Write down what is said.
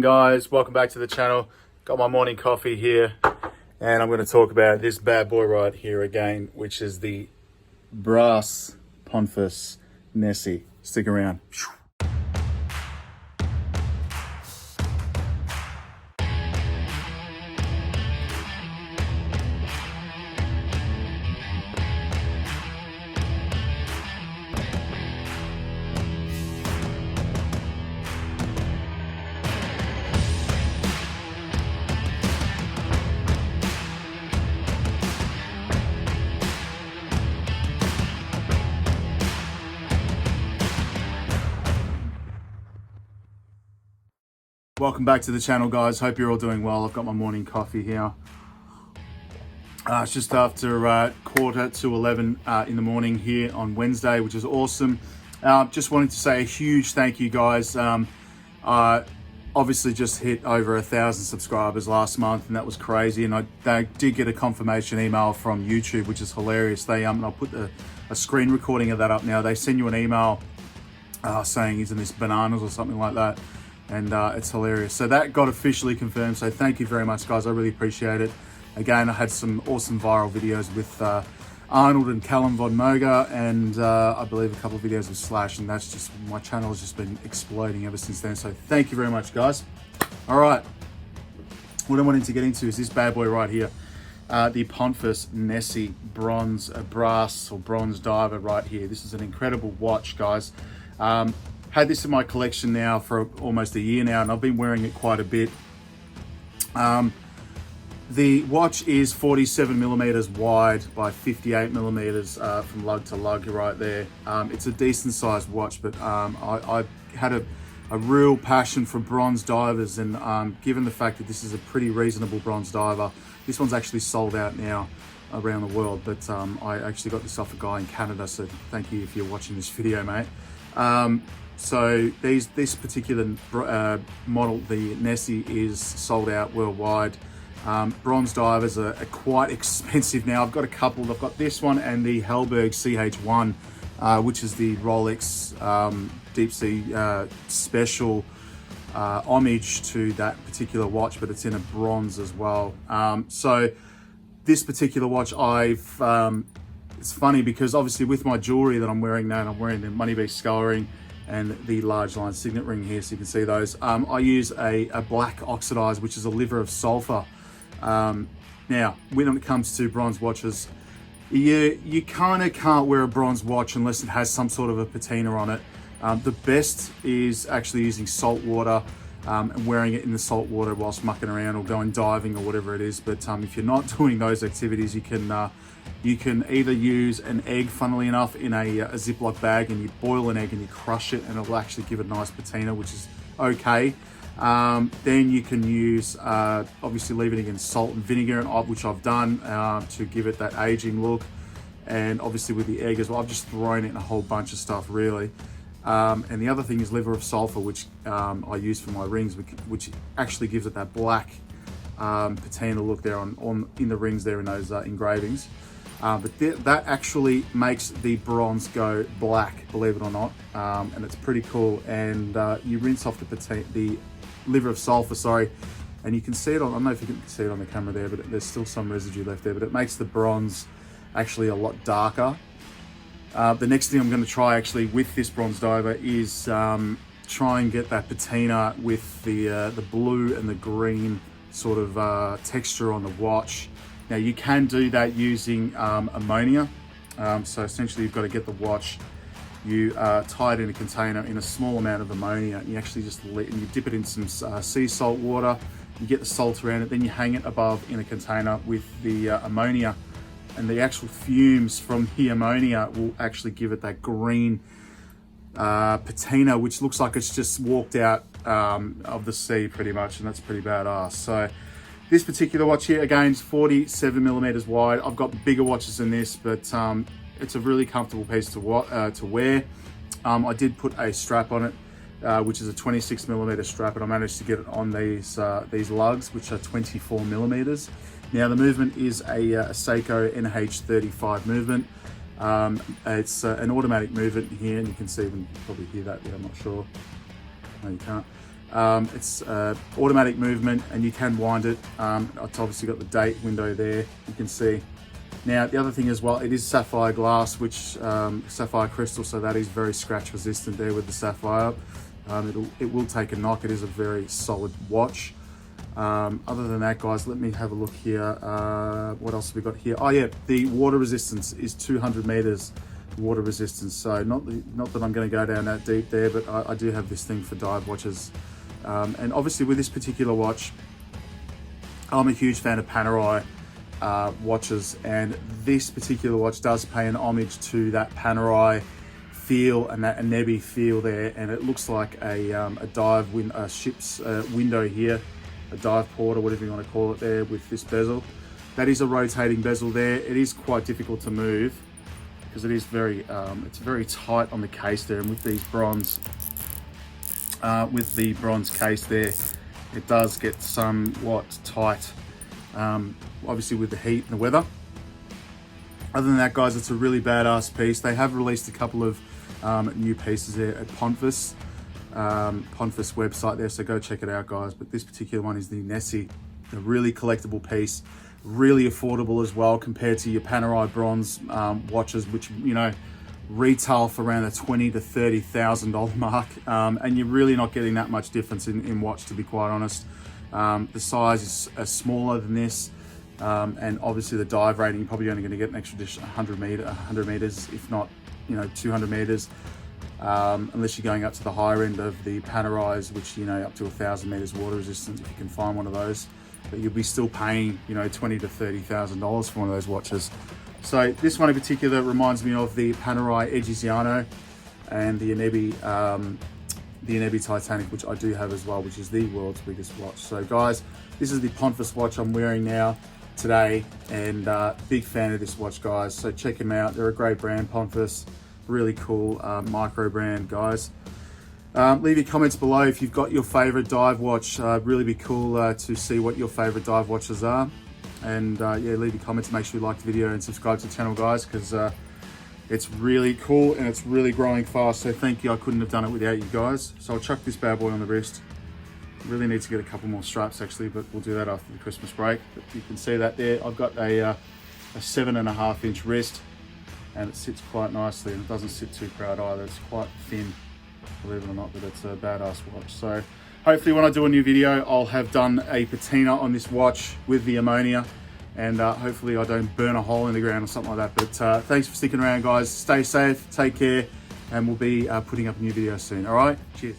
Guys, welcome back to the channel. Got my morning coffee here and I'm going to talk about this bad boy right here again, which is the brass Pontvs Nessi. Stick around. Welcome back to the channel, guys. Hope you're all doing well. I've got my morning coffee here. It's just after 11:15 in the morning here on Wednesday, which is awesome. Just wanted to say a huge thank you, guys. Obviously just hit over 1,000 subscribers last month, and that was crazy. And I did get a confirmation email from YouTube, which is hilarious. And I'll put a screen recording of that up now. They send you an email saying, isn't this bananas or something like that? And it's hilarious. So that got officially confirmed. So thank you very much, guys. I really appreciate it. Again, I had some awesome viral videos with Arnold and Callum Von Moga, and I believe a couple of videos with Slash, and that's just, my channel has just been exploding ever since then. So thank you very much, guys. All right, what I wanted to get into is this bad boy right here, the Pontvs Nessi Brass or bronze diver right here. This is an incredible watch, guys. Had this in my collection now for almost a year now, and I've been wearing it quite a bit. The watch is 47 millimeters wide by 58 millimeters from lug to lug right there. It's a decent sized watch, but I had a real passion for bronze divers, and given the fact that this is a pretty reasonable bronze diver, this one's actually sold out now around the world, but I actually got this off a guy in Canada, so thank you if you're watching this video, mate. So this particular model, the Nessi, is sold out worldwide. Bronze divers are quite expensive now. I've got a couple. I've got this one and the Hellberg CH1, which is the Rolex deep sea special homage to that particular watch, but it's in a bronze as well. So this particular watch, it's funny because obviously with my jewelry that I'm wearing now, and I'm wearing the Money Beast skull ring and the large line signet ring here, so you can see those. I use a black oxidized, which is a liver of sulfur. Now, when it comes to bronze watches, you kind of can't wear a bronze watch unless it has some sort of a patina on it. The best is actually using salt water and wearing it in the salt water whilst mucking around or going diving or whatever it is. But if you're not doing those activities, you can either use an egg, funnily enough, in a Ziploc bag, and you boil an egg and you crush it, and it'll actually give it a nice patina, which is okay. Then you can use, obviously leave it in salt and vinegar, which I've done to give it that aging look. And obviously with the egg as well, I've just thrown it in a whole bunch of stuff, really. And the other thing is liver of sulfur, which I use for my rings, which actually gives it that black patina look there in the rings there in those engravings. But that actually makes the bronze go black, believe it or not, and it's pretty cool. And you rinse off the liver of sulfur, sorry, and you can see it on, I don't know if you can see it on the camera there, but there's still some residue left there, but it makes the bronze actually a lot darker. The next thing I'm going to try actually with this bronze diver is try and get that patina with the blue and the green sort of texture on the watch. Now you can do that using ammonia. So essentially you've got to get the watch, you tie it in a container in a small amount of ammonia, and you actually just and you dip it in some sea salt water, you get the salt around it, then you hang it above in a container with the ammonia, and the actual fumes from the ammonia will actually give it that green patina, which looks like it's just walked out of the sea pretty much, and that's pretty badass. So this particular watch here, again, is 47 millimeters wide. I've got bigger watches than this, but it's a really comfortable piece to wear. I did put a strap on it, which is a 26 millimeter strap, and I managed to get it on these lugs, which are 24 millimeters. Now the movement is a Seiko NH35 movement. It's an automatic movement here, and you can see, you can probably hear that there, I'm not sure. No, you can't. It's automatic movement, and you can wind it. It's obviously got the date window there, you can see. Now, the other thing as well, it is sapphire glass, which sapphire crystal, so that is very scratch resistant there with the sapphire. It will take a knock. It is a very solid watch. Other than that, guys, let me have a look here. What else have we got here? Oh yeah, the water resistance is 200 meters water resistance. So not that I'm going to go down that deep there, but I do have this thing for dive watches. And obviously with this particular watch, I'm a huge fan of PANERAI watches, and this particular watch does pay an homage to that PANERAI feel and that Anebi feel there, and it looks like a ship's window here, a dive port or whatever you want to call it there, with this bezel. That is a rotating bezel there. It is quite difficult to move because it is very it's very tight on the case there, and with these bronze with the bronze case there, it does get somewhat tight, obviously with the heat and the weather. Other than that, guys, it's a really badass piece. They have released a couple of new pieces there at Pontvs website there, so go check it out, guys. But this particular one is the Nessi, a really collectible piece, really affordable as well compared to your PANERAI bronze watches, which, you know, retail for around the $20,000 to $30,000 mark, and you're really not getting that much difference in watch, to be quite honest. The size is smaller than this, and obviously the dive rating, you're probably only going to get an extra 100 meters, if not, you know, 200 meters, unless you're going up to the higher end of the PANERAIs, which, you know, up to 1,000 meters water resistance, if you can find one of those. But you'll be still paying, you know, $20,000 to $30,000 for one of those watches. So this one in particular reminds me of the PANERAI Egiziano and the Anebi Titanic, which I do have as well, which is the world's biggest watch. So guys, this is the Pontvs watch I'm wearing now today, and big fan of this watch, guys. So check them out. They're a great brand, Pontvs. Really cool micro brand, guys. Leave your comments below if you've got your favorite dive watch. Really be cool to see what your favorite dive watches are. And yeah, leave your comments, make sure you like the video and subscribe to the channel, guys, because it's really cool and it's really growing fast. So thank you. I couldn't have done it without you guys. So I'll chuck this bad boy on the wrist. Really need to get a couple more straps actually, but we'll do that after the Christmas break. But you can see that there. I've got a 7.5 inch wrist, and it sits quite nicely, and it doesn't sit too proud either. It's quite thin, believe it or not, but it's a badass watch. So hopefully when I do a new video, I'll have done a patina on this watch with the ammonia, and hopefully I don't burn a hole in the ground or something like that. But thanks for sticking around, guys. Stay safe, take care, and we'll be putting up a new video soon. All right, cheers.